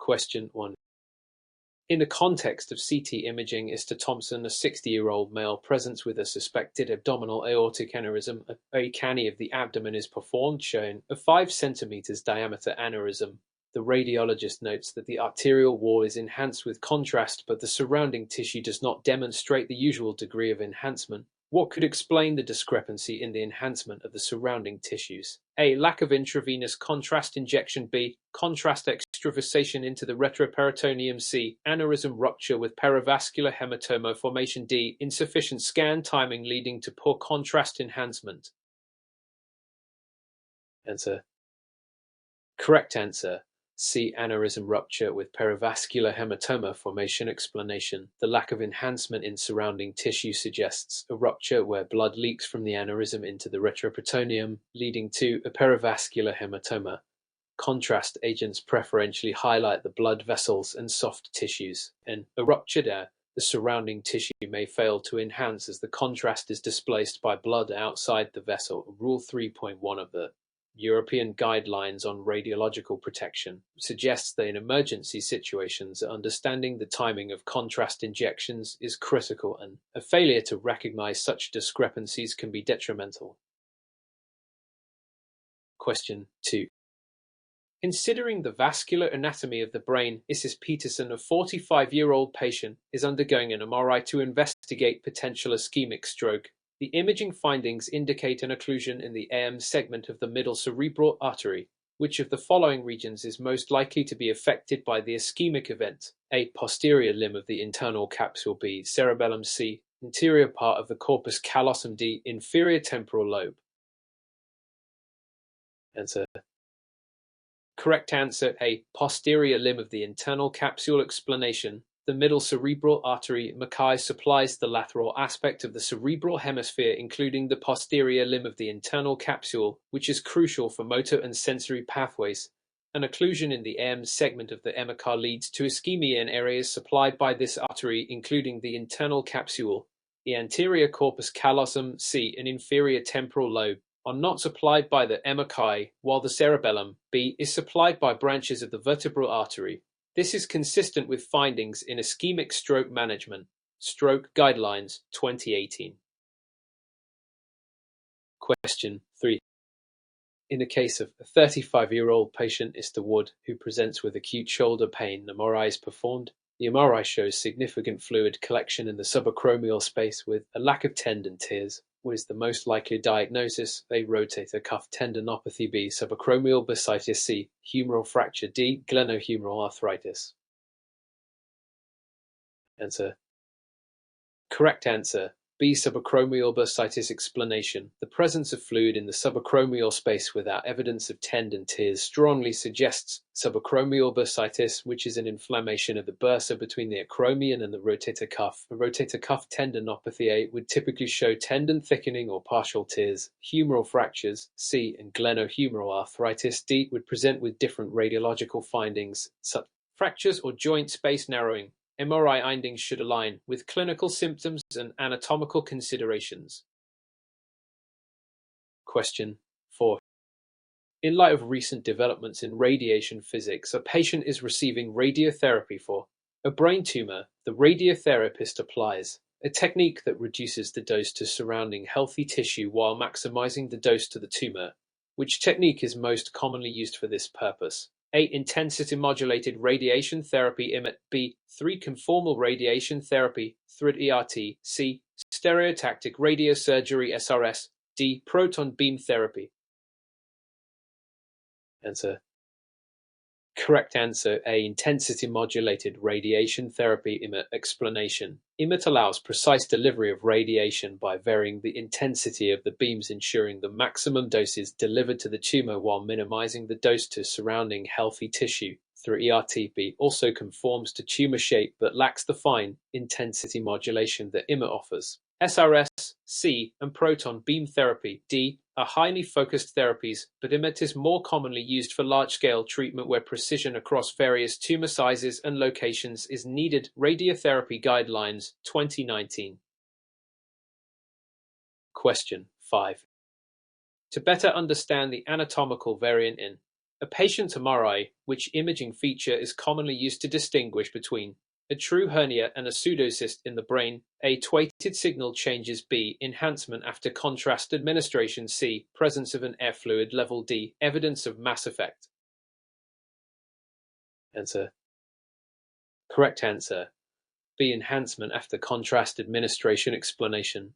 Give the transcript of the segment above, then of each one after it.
Question 1. In the context of CT imaging, Mr. Thompson, a 60-year-old male, presents with a suspected abdominal aortic aneurysm. A CANI of the abdomen is performed, showing a 5 cm diameter aneurysm. The radiologist notes that the arterial wall is enhanced with contrast, but the surrounding tissue does not demonstrate the usual degree of enhancement. What could explain the discrepancy in the enhancement of the surrounding tissues? A. Lack of intravenous contrast injection. B. Contrast extravasation into the retroperitoneum. C. Aneurysm rupture with perivascular hematoma formation. D. Insufficient scan timing leading to poor contrast enhancement. Answer. Correct answer. C. Aneurysm rupture with perivascular hematoma formation. Explanation. The lack of enhancement in surrounding tissue suggests a rupture where blood leaks from the aneurysm into the retroperitoneum, leading to a perivascular hematoma. Contrast agents preferentially highlight the blood vessels and soft tissues. In a ruptured air, the surrounding tissue may fail to enhance as the contrast is displaced by blood outside the vessel. Rule 3.1 of the European Guidelines on Radiological Protection suggests that in emergency situations, understanding the timing of contrast injections is critical, and a failure to recognize such discrepancies can be detrimental. Question 2. Considering the vascular anatomy of the brain, Mrs. Peterson, a 45-year-old patient, is undergoing an MRI to investigate potential ischemic stroke. The imaging findings indicate an occlusion in the AM segment of the middle cerebral artery. Which of the following regions is most likely to be affected by the ischemic event? A. Posterior limb of the internal capsule. B. Cerebellum. C. Interior part of the corpus callosum. D. Inferior temporal lobe. Answer. Correct answer. A. Posterior limb of the internal capsule. Explanation. The middle cerebral artery Mackay supplies the lateral aspect of the cerebral hemisphere, including the posterior limb of the internal capsule, which is crucial for motor and sensory pathways. An occlusion in the AM segment of the Mackay leads to ischemia in areas supplied by this artery, including the internal capsule, the anterior corpus callosum, C, and inferior temporal lobe, are not supplied by the Mackay, while the cerebellum, B, is supplied by branches of the vertebral artery. This is consistent with findings in Ischemic Stroke Management, Stroke Guidelines 2018. Question 3. In the case of a 35-year-old patient, Mr. Wood, who presents with acute shoulder pain, an MRI is performed. The MRI shows significant fluid collection in the subacromial space with a lack of tendon tears. What is the most likely diagnosis? A. Rotator cuff tendinopathy. B. Subacromial bursitis. C. Humeral fracture. D. Glenohumeral arthritis. Answer. Correct answer. B. Subacromial bursitis. Explanation. The presence of fluid in the subacromial space without evidence of tendon tears strongly suggests subacromial bursitis, which is an inflammation of the bursa between the acromion and the rotator cuff. A rotator cuff tendinopathy A would typically show tendon thickening or partial tears. Humeral fractures C and glenohumeral arthritis D would present with different radiological findings, such fractures or joint space narrowing. MRI findings should align with clinical symptoms and anatomical considerations. Question 4. In light of recent developments in radiation physics, a patient is receiving radiotherapy for a brain tumor. The radiotherapist applies a technique that reduces the dose to surrounding healthy tissue while maximizing the dose to the tumor. Which technique is most commonly used for this purpose? A. Intensity modulated radiation therapy IMIT. B. 3 conformal radiation therapy 3 ERT. C. Stereotactic radiosurgery SRS. D. Proton beam therapy. Answer. Correct answer. A. Intensity modulated radiation therapy IMIT. Explanation. IMIT allows precise delivery of radiation by varying the intensity of the beams, ensuring the maximum dose is delivered to the tumor while minimizing the dose to surrounding healthy tissue. 3 ERTB also conforms to tumor shape but lacks the fine intensity modulation that IMIT offers. SRS, C, and proton beam therapy, D, are highly focused therapies, but IMIT is more commonly used for large-scale treatment where precision across various tumor sizes and locations is needed. Radiotherapy Guidelines 2019. Question 5. To better understand the anatomical variant in A patient MRI, which imaging feature is commonly used to distinguish between a true hernia and a pseudocyst in the brain. A. Tweighted signal changes. B. Enhancement after contrast administration. C. Presence of an air fluid level. D. Evidence of mass effect. Answer. Correct answer. B. Enhancement after contrast administration. Explanation.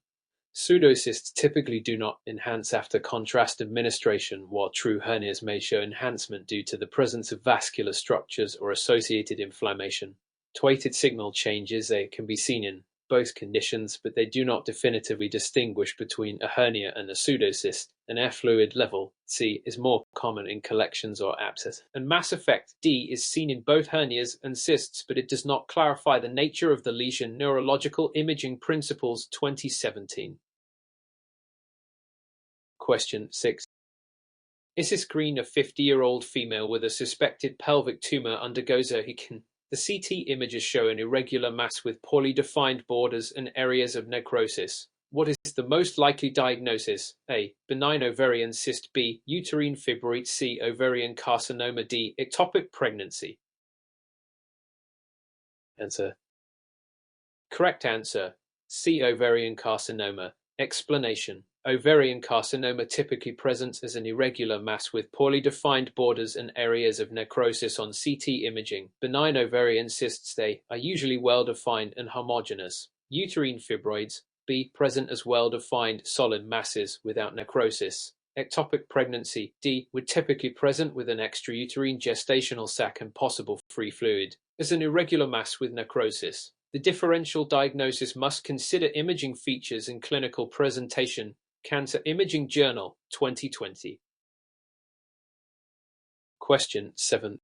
Pseudocysts typically do not enhance after contrast administration, while true hernias may show enhancement due to the presence of vascular structures or associated inflammation. Tweighted signal changes can be seen in both conditions, but they do not definitively distinguish between a hernia and a pseudocyst. An air fluid level, C, is more common in collections or abscess. And mass effect, D, is seen in both hernias and cysts, but it does not clarify the nature of the lesion. Neurological Imaging Principles, 2017. Question 6. Isis Green, a 50-year-old female with a suspected pelvic tumor, undergoes a HICN. The CT images show an irregular mass with poorly defined borders and areas of necrosis. What is the most likely diagnosis? A. Benign ovarian cyst. B. Uterine fibroid. C. Ovarian carcinoma. D. Ectopic pregnancy. Answer. Correct answer. C. Ovarian carcinoma. Explanation. Ovarian carcinoma typically presents as an irregular mass with poorly defined borders and areas of necrosis on CT imaging. Benign ovarian cysts, they are usually well-defined and homogeneous. Uterine fibroids, B, present as well-defined solid masses without necrosis. Ectopic pregnancy, D, would typically present with an extrauterine gestational sac and possible free fluid, as an irregular mass with necrosis. The differential diagnosis must consider imaging features and clinical presentation. Cancer Imaging Journal, 2020. Question 7.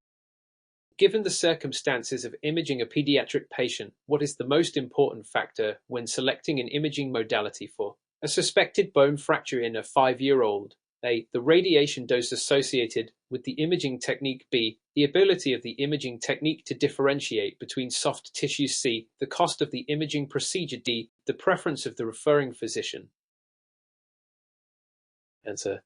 Given the circumstances of imaging a pediatric patient, what is the most important factor when selecting an imaging modality for a suspected bone fracture in a 5-year-old? A. The radiation dose associated with the imaging technique. B. The ability of the imaging technique to differentiate between soft tissue. C. The cost of the imaging procedure. D. The preference of the referring physician. Answer.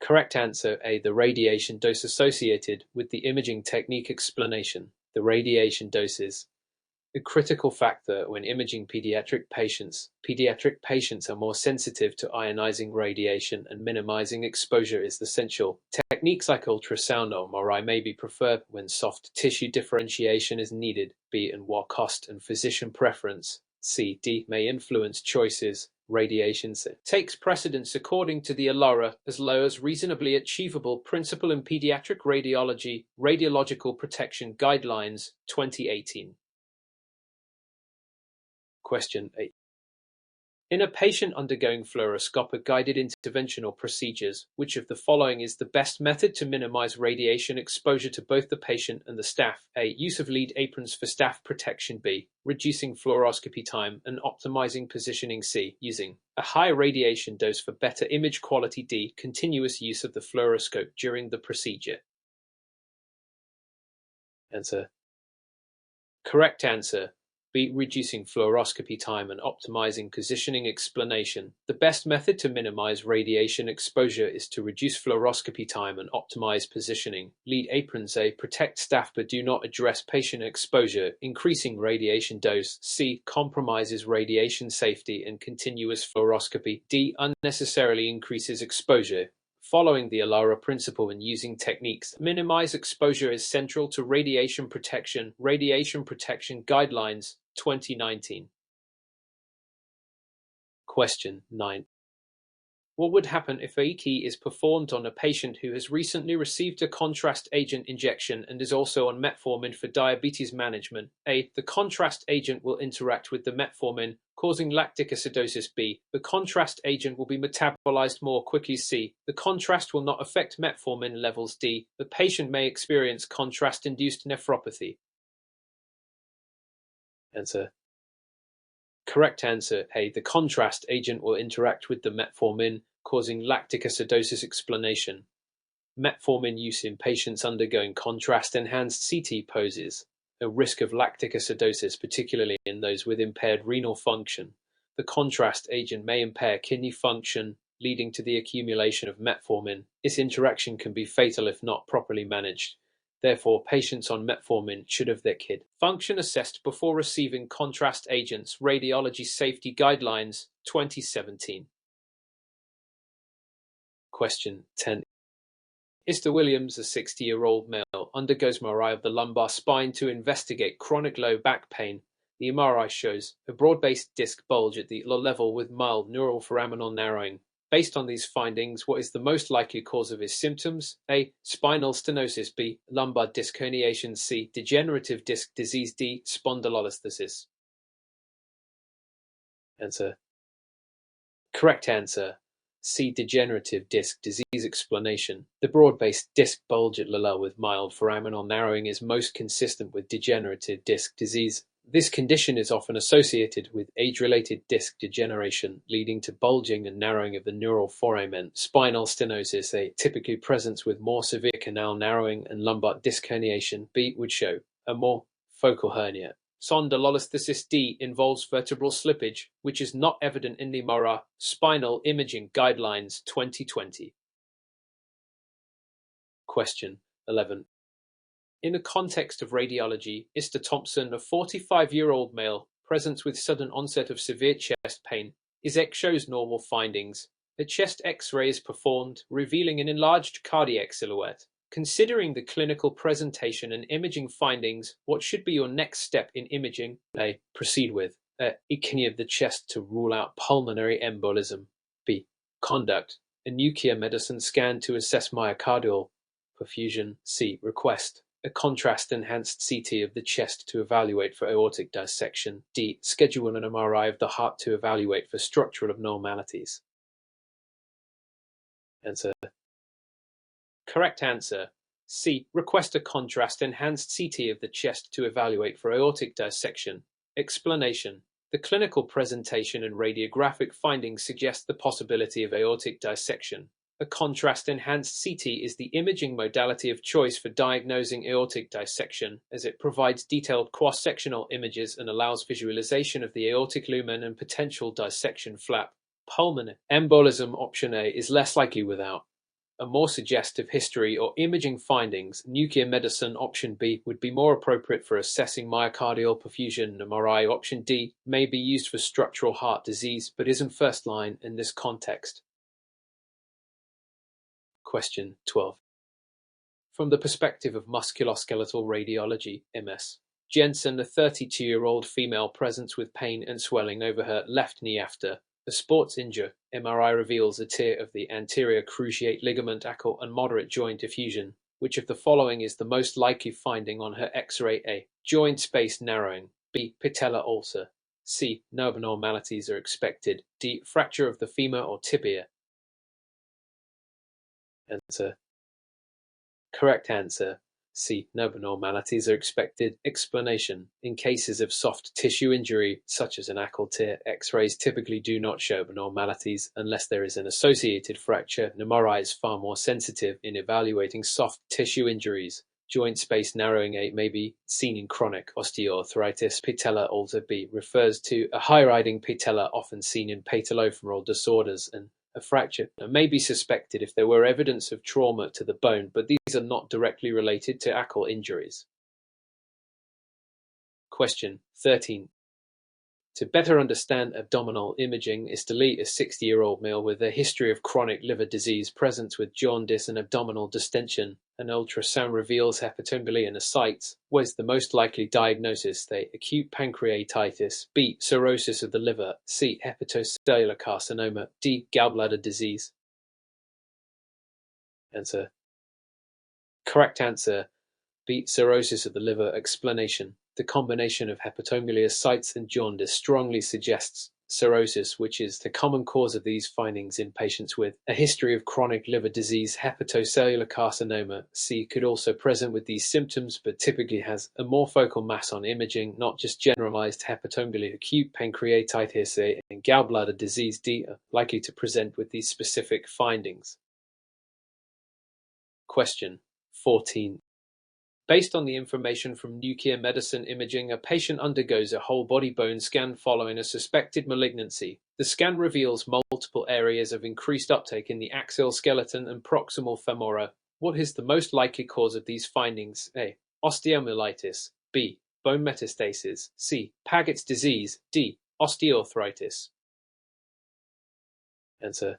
Correct answer. A. The radiation dose associated with the imaging technique. Explanation. The radiation dose is a critical factor when imaging pediatric patients. Pediatric patients are more sensitive to ionizing radiation, and minimizing exposure is essential. Techniques like ultrasound or MRI may be preferred when soft tissue differentiation is needed. B. And while cost and physician preference. C. D. may influence choices. Radiation takes precedence according to the ALARA as low as reasonably achievable principle in pediatric radiology, Radiological Protection Guidelines, 2018. Question 8. In a patient undergoing fluoroscopic-guided interventional procedures, which of the following is the best method to minimize radiation exposure to both the patient and the staff? A. Use of lead aprons for staff protection. B. Reducing fluoroscopy time and optimizing positioning. C. Using a high radiation dose for better image quality. D. Continuous use of the fluoroscope during the procedure. Answer. Correct answer. B. Reducing fluoroscopy time and optimizing positioning. Explanation. The best method to minimize radiation exposure is to reduce fluoroscopy time and optimize positioning. Lead aprons. A. Protect staff but do not address patient exposure. Increasing radiation dose. C. Compromises radiation safety and continuous fluoroscopy. D. Unnecessarily increases exposure. Following the ALARA principle and using techniques to minimize exposure is central to radiation protection. Radiation Protection Guidelines, 2019. Question 9. What would happen if a key is performed on a patient who has recently received a contrast agent injection and is also on metformin for diabetes management? A. The contrast agent will interact with the metformin, causing lactic acidosis. B. The contrast agent will be metabolized more quickly. C. The contrast will not affect metformin levels. D. The patient may experience contrast-induced nephropathy. Answer. Correct answer. A. The contrast agent will interact with the metformin, causing lactic acidosis. Explanation. Metformin use in patients undergoing contrast-enhanced CT poses a risk of lactic acidosis, particularly in those with impaired renal function. The contrast agent may impair kidney function, leading to the accumulation of metformin. This interaction can be fatal if not properly managed. Therefore, patients on metformin should have their kidney function assessed before receiving contrast agents. Radiology Safety Guidelines, 2017. Question 10. Mr. Williams, a 60-year-old male, undergoes MRI of the lumbar spine to investigate chronic low back pain. The MRI shows a broad-based disc bulge at the lower level with mild neural foraminal narrowing. Based on these findings, what is the most likely cause of his symptoms? A. Spinal stenosis. B. Lumbar disc herniation. C. Degenerative disc disease. D. Spondylolisthesis. Answer. Correct answer. C. Degenerative disc disease. Explanation. The broad-based disc bulge at Lala with mild foraminal narrowing is most consistent with degenerative disc disease. This condition is often associated with age-related disc degeneration, leading to bulging and narrowing of the neural foramen. Spinal stenosis A. Typically presents with more severe canal narrowing and lumbar disc herniation. B. Would show a more focal hernia. Spondylolisthesis D involves vertebral slippage, which is not evident in the MRI. Spinal Imaging Guidelines, 2020. Question 11. In the context of radiology, Mr. Thompson, a 45-year-old male, presents with sudden onset of severe chest pain. His X shows normal findings. A chest X-ray is performed, revealing an enlarged cardiac silhouette. Considering the clinical presentation and imaging findings, what should be your next step in imaging? A. Proceed with echoing of the chest to rule out pulmonary embolism. B. Conduct a nuclear medicine scan to assess myocardial perfusion. C. Request a contrast-enhanced CT of the chest to evaluate for aortic dissection. D. Schedule an MRI of the heart to evaluate for structural abnormalities. Answer. Correct answer. C. Request a contrast-enhanced CT of the chest to evaluate for aortic dissection. Explanation. The clinical presentation and radiographic findings suggest the possibility of aortic dissection. A contrast-enhanced CT is the imaging modality of choice for diagnosing aortic dissection, as it provides detailed cross-sectional images and allows visualization of the aortic lumen and potential dissection flap. Pulmonary embolism option A is less likely without a more suggestive history or imaging findings. Nuclear medicine option B would be more appropriate for assessing myocardial perfusion. MRI option D may be used for structural heart disease, but isn't first line in this context. Question 12. From the perspective of musculoskeletal radiology, MS, Jensen, a 32-year-old female, presents with pain and swelling over her left knee after a sports injury. MRI reveals a tear of the anterior cruciate ligament ankle and moderate joint effusion. Which of the following is the most likely finding on her X-ray? A. Joint space narrowing. B. Patella ulcer. C. No abnormalities are expected. D. Fracture of the femur or tibia. Answer. Correct answer. C. No abnormalities are expected. Explanation. In cases of soft tissue injury, such as an ankle tear, X-rays typically do not show abnormalities unless there is an associated fracture. MRI is far more sensitive in evaluating soft tissue injuries. Joint space narrowing A may be seen in chronic osteoarthritis. Patella ulcer B refers to a high-riding patella often seen in patellofemoral disorders, and a fracture may be suspected if there were evidence of trauma to the bone, but these are not directly related to ankle injuries. Question 13. To better understand abdominal imaging, Istali, a 60-year-old male with a history of chronic liver disease, presents with jaundice and abdominal distension. An ultrasound reveals hepatomegaly in the sites. What is the most likely diagnosis? A. Acute pancreatitis. B. Cirrhosis of the liver. C. Hepatocellular carcinoma. D. Gallbladder disease. Answer. Correct answer. B. Cirrhosis of the liver. Explanation. The combination of hepatomegaly sites and jaundice strongly suggests cirrhosis, which is the common cause of these findings in patients with a history of chronic liver disease. Hepatocellular carcinoma C could also present with these symptoms, but typically has a more focal mass on imaging, not just generalized hepatomegaly. Acute pancreatitis A and gallbladder disease D are likely to present with these specific findings. Question 14. Based on the information from nuclear medicine imaging, a patient undergoes a whole-body bone scan following a suspected malignancy. The scan reveals multiple areas of increased uptake in the axial skeleton and proximal femora. What is the most likely cause of these findings? A. Osteomyelitis. B. Bone metastasis. C. Paget's disease. D. Osteoarthritis. Answer.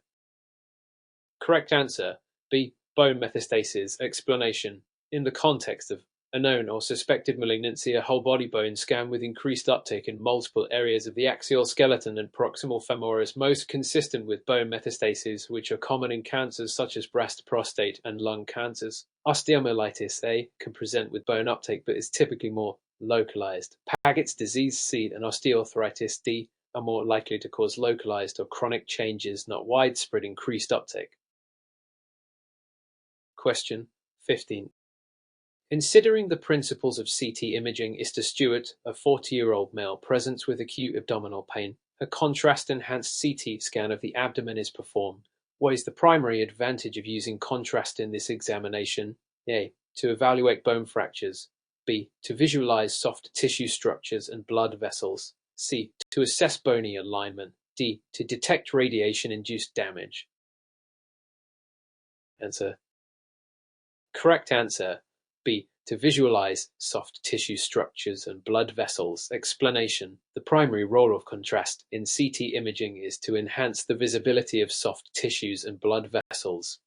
Correct answer. B. Bone metastasis. Explanation. In the context of a known or suspected malignancy, a whole body bone scan with increased uptake in multiple areas of the axial skeleton and proximal femora is most consistent with bone metastases, which are common in cancers such as breast, prostate, and lung cancers. Osteomyelitis A can present with bone uptake but is typically more localized. Paget's disease C and osteoarthritis D are more likely to cause localized or chronic changes, not widespread increased uptake. Question 15. Considering the principles of CT imaging is to Stewart, a 40-year-old male, presents with acute abdominal pain. A contrast-enhanced CT scan of the abdomen is performed. What is the primary advantage of using contrast in this examination? A. To evaluate bone fractures. B. To visualize soft tissue structures and blood vessels. C. To assess bony alignment. D. To detect radiation-induced damage. Answer. Correct answer. B. To visualize soft tissue structures and blood vessels. Explanation. The primary role of contrast in CT imaging is to enhance the visibility of soft tissues and blood vessels.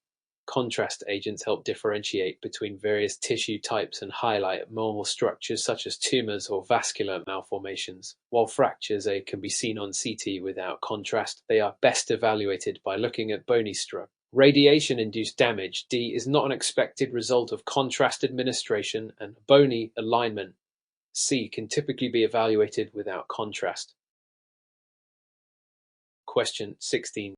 Contrast agents help differentiate between various tissue types and highlight abnormal structures such as tumors or vascular malformations. While fractures can be seen on CT without contrast, they are best evaluated by looking at bony structure. Radiation-induced damage D is not an expected result of contrast administration, and bony alignment C can typically be evaluated without contrast. Question 16.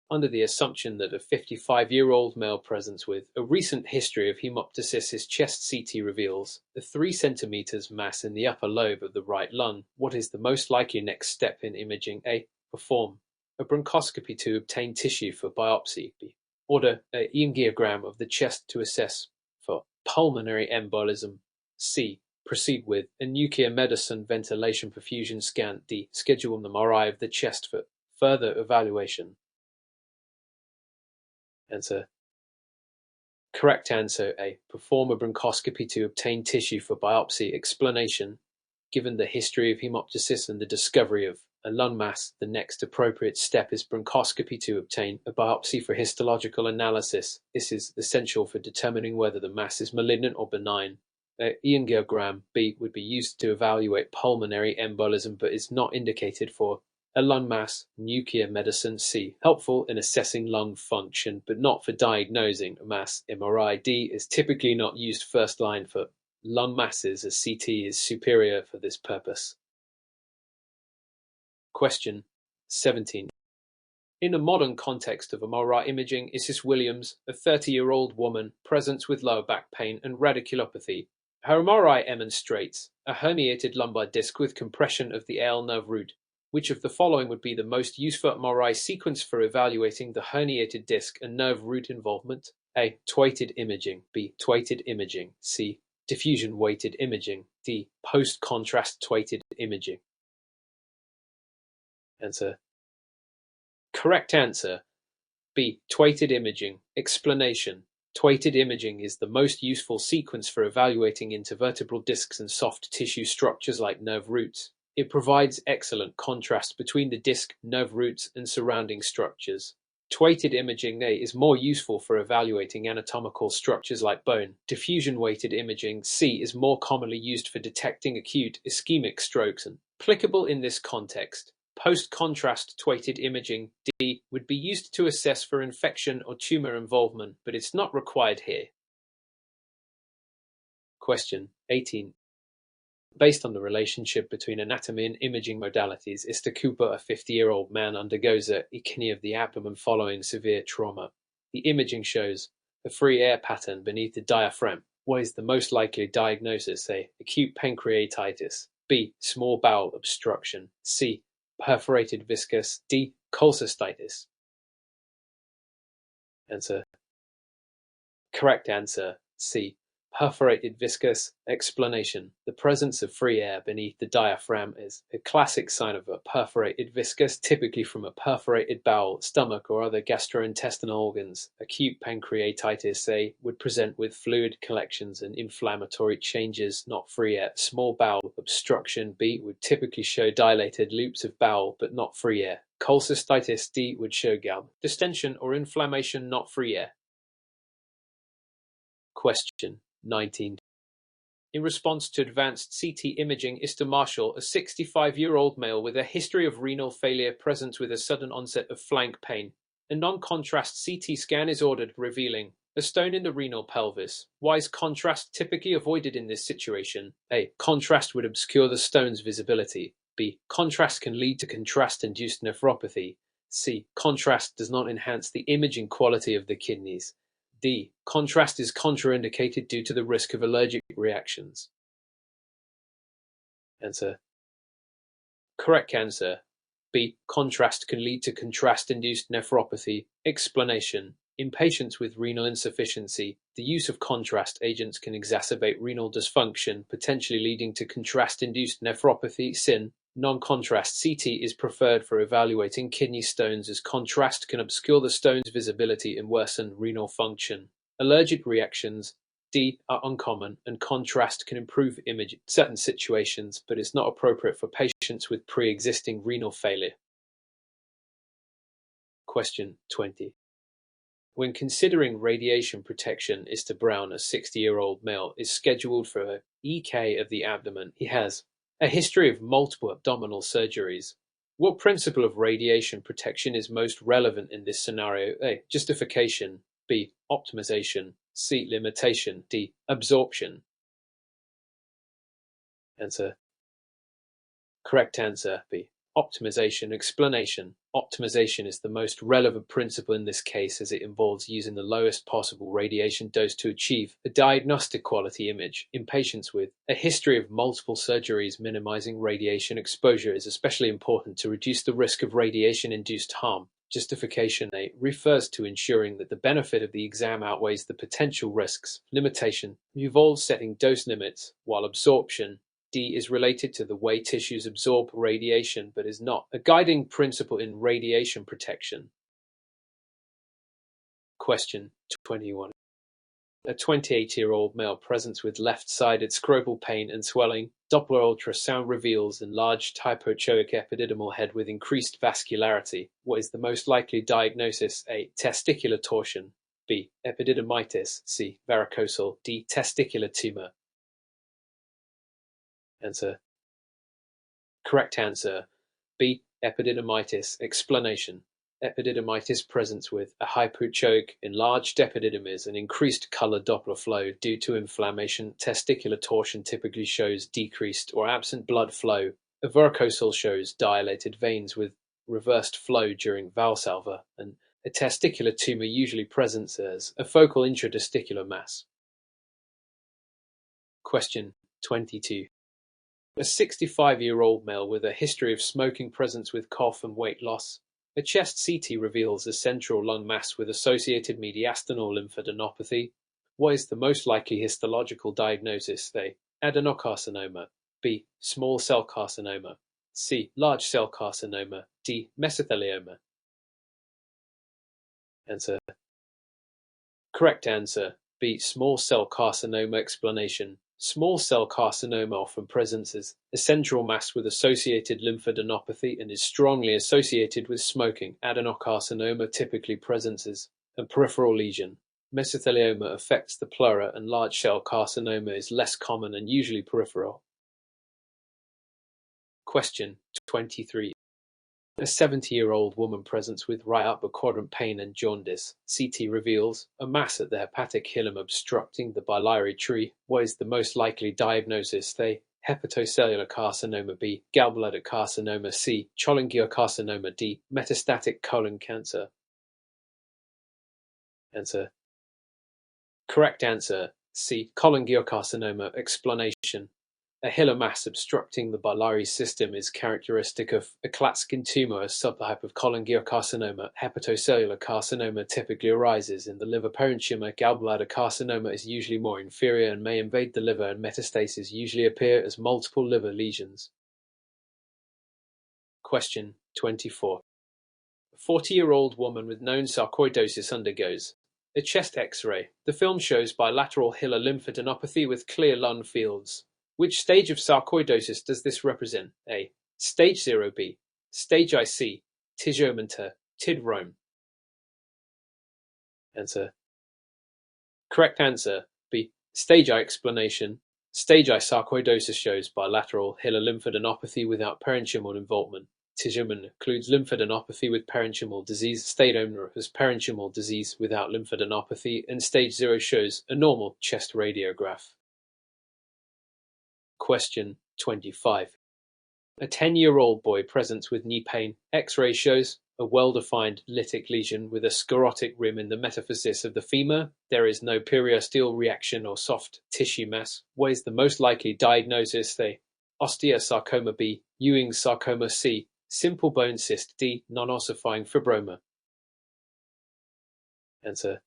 Under the assumption that a 55-year-old male presents with a recent history of hemoptysis, his chest CT reveals a 3 cm mass in the upper lobe of the right lung. What is the most likely next step in imaging? A. Perform a bronchoscopy to obtain tissue for biopsy. B. Order an angiogram of the chest to assess for pulmonary embolism. C. Proceed with a nuclear medicine ventilation perfusion scan. D. Schedule an MRI of the chest for further evaluation. Answer. Correct answer A. Perform a bronchoscopy to obtain tissue for biopsy. Explanation. Given the history of hemoptysis and the discovery of a lung mass, the next appropriate step is bronchoscopy to obtain a biopsy for histological analysis. This is essential for determining whether the mass is malignant or benign. An angiogram B would be used to evaluate pulmonary embolism but is not indicated for a lung mass. Nuclear medicine C, helpful in assessing lung function but not for diagnosing a mass. MRI D is typically not used first line for lung masses, as CT is superior for this purpose. Question 17. In the modern context of MRI imaging, Isis Williams, a 30-year-old woman, presents with lower back pain and radiculopathy. Her MRI demonstrates a herniated lumbar disc with compression of the AL nerve root. Which of the following would be the most useful MRI sequence for evaluating the herniated disc and nerve root involvement? A. Weighted imaging. B. Weighted imaging. C. Diffusion-weighted imaging. D. Post-contrast weighted imaging. Answer. Correct answer. B. Weighted imaging. Explanation. Weighted imaging is the most useful sequence for evaluating intervertebral discs and soft tissue structures like nerve roots. It provides excellent contrast between the disc, nerve roots, and surrounding structures. Weighted imaging A is more useful for evaluating anatomical structures like bone. Diffusion-weighted imaging C is more commonly used for detecting acute ischemic strokes and applicable in this context. Post-contrast weighted imaging D would be used to assess for infection or tumor involvement, but it's not required here. Question 18. Based on the relationship between anatomy and imaging modalities, Mr. Cooper, a 50-year-old man, undergoes a ectomy of the abdomen following severe trauma. The imaging shows a free air pattern beneath the diaphragm. What is the most likely diagnosis? A. Acute pancreatitis. B. Small bowel obstruction. C. Perforated viscus. D. Cholecystitis. Answer. Correct answer. C. perforated viscous. Explanation: the presence of free air beneath the diaphragm is a classic sign of a perforated viscus, typically from a perforated bowel, stomach, or other gastrointestinal organs. Acute pancreatitis A would present with fluid collections and inflammatory changes, not free air. Small bowel obstruction B would typically show dilated loops of bowel, but not free air. Cholecystitis D would show gout, distension, or inflammation, not free air. Question 19. In response to advanced CT imaging is to marshal a 65-year-old male with a history of renal failure present with a sudden onset of flank pain. A non-contrast CT scan is ordered revealing a stone in the renal pelvis. Why is contrast typically avoided in this situation? A. Contrast would obscure the stone's visibility. B. Contrast can lead to contrast-induced nephropathy. C. Contrast does not enhance the imaging quality of the kidneys. D. Contrast is contraindicated due to the risk of allergic reactions. Answer. Correct answer. B. Contrast can lead to contrast-induced nephropathy. Explanation. In patients with renal insufficiency, the use of contrast agents can exacerbate renal dysfunction, potentially leading to contrast-induced nephropathy. Sin. Non-contrast CT is preferred for evaluating kidney stones, as contrast can obscure the stone's visibility and worsen renal function. Allergic reactions D are uncommon, and contrast can improve image in certain situations, but is not appropriate for patients with pre-existing renal failure. Question 20. When considering radiation protection, Mr. Brown, a 60-year-old male, is scheduled for an EK of the abdomen. He has a history of multiple abdominal surgeries. What principle of radiation protection is most relevant in this scenario? A. Justification. B. Optimization. C. Limitation. D. Absorption. Answer. Correct answer. B. Optimization. Explanation. Optimization is the most relevant principle in this case, as it involves using the lowest possible radiation dose to achieve a diagnostic quality image. In patients with a history of multiple surgeries, minimizing radiation exposure is especially important to reduce the risk of radiation-induced harm. Justification A refers to ensuring that the benefit of the exam outweighs the potential risks. Limitation involves setting dose limits, while absorption D is related to the way tissues absorb radiation, but is not a guiding principle in radiation protection. Question 21. A 28-year-old male presents with left-sided scrotal pain and swelling. Doppler ultrasound reveals enlarged hypoechoic epididymal head with increased vascularity. What is the most likely diagnosis? A. Testicular torsion. B. Epididymitis. C. Varicocele. D. Testicular tumor. Answer. Correct answer. B. Epididymitis. Explanation. Epididymitis presents with a hypoechoic, enlarged epididymis, and increased color Doppler flow due to inflammation. Testicular torsion typically shows decreased or absent blood flow. A varicocele shows dilated veins with reversed flow during Valsalva, and a testicular tumor usually presents as a focal intratesticular mass. Question 22. A 65-year-old male with a history of smoking presents with cough and weight loss. A chest CT reveals a central lung mass with associated mediastinal lymphadenopathy. What is the most likely histological diagnosis? A. Adenocarcinoma. B. Small cell carcinoma. C. Large cell carcinoma. D. Mesothelioma. Answer. Correct answer. B. Small cell carcinoma. Explanation. Small cell carcinoma often presents as a central mass with associated lymphadenopathy and is strongly associated with smoking. Adenocarcinoma typically presents as a peripheral lesion. Mesothelioma affects the pleura, and large cell carcinoma is less common and usually peripheral. Question 23. A 70-year-old woman presents with right upper quadrant pain and jaundice. CT reveals a mass at the hepatic hilum obstructing the biliary tree. What is the most likely diagnosis? A. Hepatocellular carcinoma. B. Gallbladder carcinoma. C. Cholangiocarcinoma. D. Metastatic colon cancer. Answer. Correct answer. C. Cholangiocarcinoma. Explanation. A hilar mass obstructing the biliary system is characteristic of a Klatskin tumor. A subtype of cholangiocarcinoma, hepatocellular carcinoma, typically arises in the liver parenchyma. Gallbladder carcinoma is usually more inferior and may invade the liver, and metastases usually appear as multiple liver lesions. Question 24. A 40-year-old woman with known sarcoidosis undergoes a chest X-ray. The film shows bilateral hilar lymphadenopathy with clear lung fields. Which stage of sarcoidosis does this represent? A. Stage 0B, Stage IC, Tigeomenta, Tid-Rome. Answer. Correct answer. B. Stage I explanation. Stage I sarcoidosis shows bilateral hilar lymphadenopathy without parenchymal involvement. Tigeomen includes lymphadenopathy with parenchymal disease. Stage owner has parenchymal disease without lymphadenopathy, and stage 0 shows a normal chest radiograph. Question 25. A 10-year-old boy presents with knee pain. X-ray shows a well-defined lytic lesion with a sclerotic rim in the metaphysis of the femur. There is no periosteal reaction or soft tissue mass. What is the most likely diagnosis? A. Osteosarcoma. B. Ewing's sarcoma. C. Simple bone cyst. D. Non-ossifying fibroma. Answer.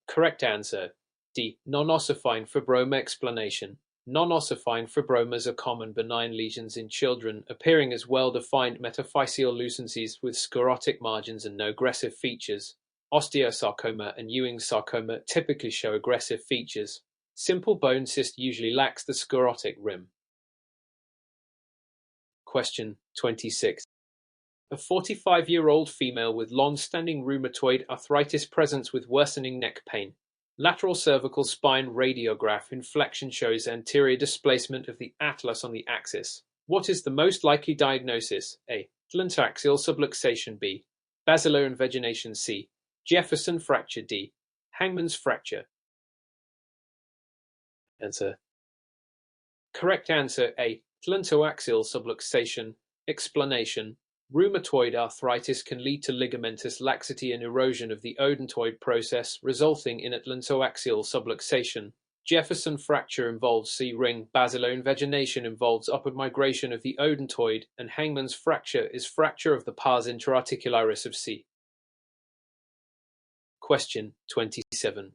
Correct answer. D. Non-ossifying fibroma. Explanation. Non-ossifying fibromas are common benign lesions in children, appearing as well-defined metaphyseal lucencies with sclerotic margins and no aggressive features. Osteosarcoma and Ewing's sarcoma typically show aggressive features. Simple bone cyst usually lacks the sclerotic rim. Question 26. A 45-year-old female with long-standing rheumatoid arthritis presents with worsening neck pain. Lateral cervical spine radiograph inflection shows anterior displacement of the atlas on the axis. What is the most likely diagnosis? A. Atlantoaxial subluxation. B. Basilar invagination. C. Jefferson fracture. D. Hangman's fracture. Answer. Correct answer. A. Atlantoaxial subluxation. Explanation. Rheumatoid arthritis can lead to ligamentous laxity and erosion of the odontoid process, resulting in atlantoaxial subluxation. Jefferson fracture involves C-ring, basilar invagination involves upward migration of the odontoid, and Hangman's fracture is fracture of the pars intraarticularis of C. Question 27.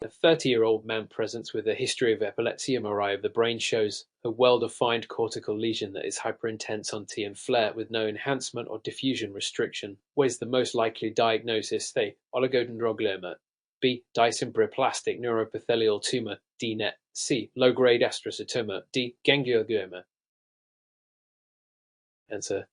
A 30-year-old man presents with a history of epilepsy. MRI of the brain shows a well-defined cortical lesion that is hyperintense on T and flare with no enhancement or diffusion restriction. What is the most likely diagnosis? A. Oligodendroglioma. B. Dysembryoplastic neuroepithelial tumor. D. NET. C. Low-grade astrocytoma. D. Ganglioglioma. Answer.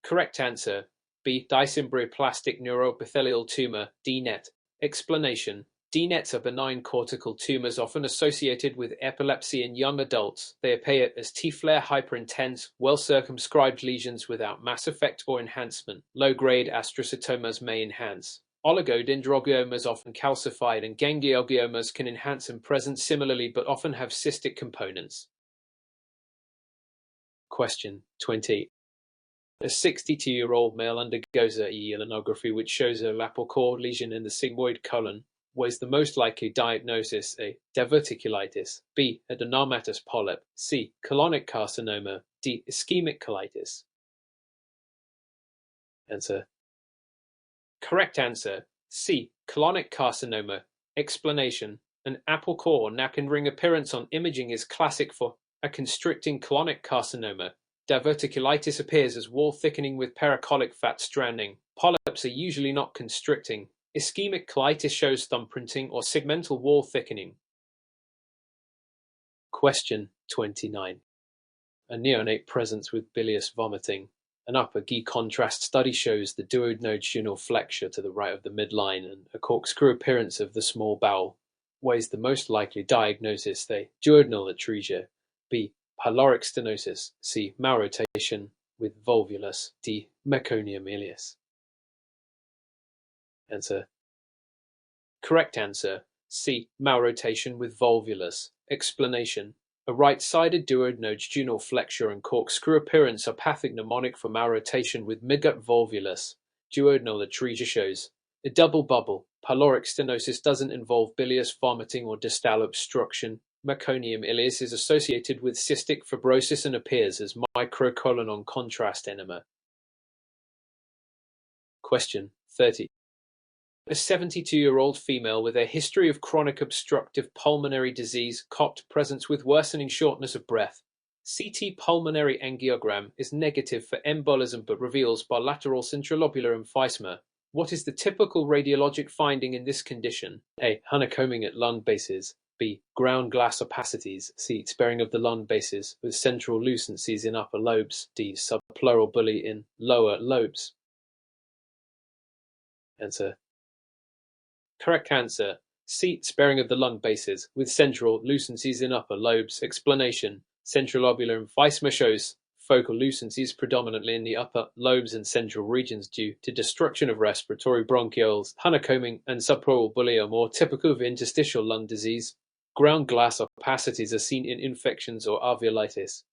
Correct answer. B. Dysembryoplastic neuroepithelial tumor. D. NET. Explanation. DNETs are benign cortical tumors often associated with epilepsy in young adults. They appear as T-flare hyperintense, well-circumscribed lesions without mass effect or enhancement. Low-grade astrocytomas may enhance. Oligodendrogliomas often calcified, and gangliogliomas can enhance and present similarly but often have cystic components. Question 20. A 62-year-old male undergoes a elenography which shows a lateral core lesion in the sigmoid colon. What is the most likely diagnosis? A. Diverticulitis. B. Adenomatous polyp. C. Colonic carcinoma. D. Ischemic colitis. Answer. Correct answer. C. Colonic carcinoma. Explanation. An apple core or napkin ring appearance on imaging is classic for a constricting colonic carcinoma. Diverticulitis appears as wall thickening with pericolic fat stranding. Polyps are usually not constricting. Ischemic colitis shows thumbprinting or segmental wall thickening. Question 29. A neonate presents with bilious vomiting. An upper G contrast study shows the duodenojejunal flexure to the right of the midline and a corkscrew appearance of the small bowel. What is the most likely diagnosis? A. Duodenal atresia. B. Pyloric stenosis. C. Malrotation with volvulus. D. Meconium ileus. Answer. Correct answer. C. Malrotation with volvulus. Explanation. A right-sided duodenojejunal flexure and corkscrew appearance are pathognomonic for malrotation with midgut volvulus. Duodenal atresia shows a double bubble. Pyloric stenosis doesn't involve bilious vomiting or distal obstruction. Meconium ileus is associated with cystic fibrosis and appears as microcolon contrast enema. Question 30. A 72-year-old female with a history of chronic obstructive pulmonary disease COPD presents with worsening shortness of breath. CT pulmonary angiogram is negative for embolism but reveals bilateral centrilobular emphysema. What is the typical radiologic finding in this condition? A. Honeycombing at lung bases. B. Ground glass opacities. C. Sparing of the lung bases with central lucencies in upper lobes. D. Subpleural bully in lower lobes. Answer. Correct answer. C. Sparing of the lung bases with central lucencies in upper lobes. Explanation. Centrilobular emphysema shows focal lucencies predominantly in the upper lobes and central regions due to destruction of respiratory bronchioles. Honeycombing and subpleural bully are more typical of interstitial lung disease. Ground glass opacities are seen in infections or alveolitis.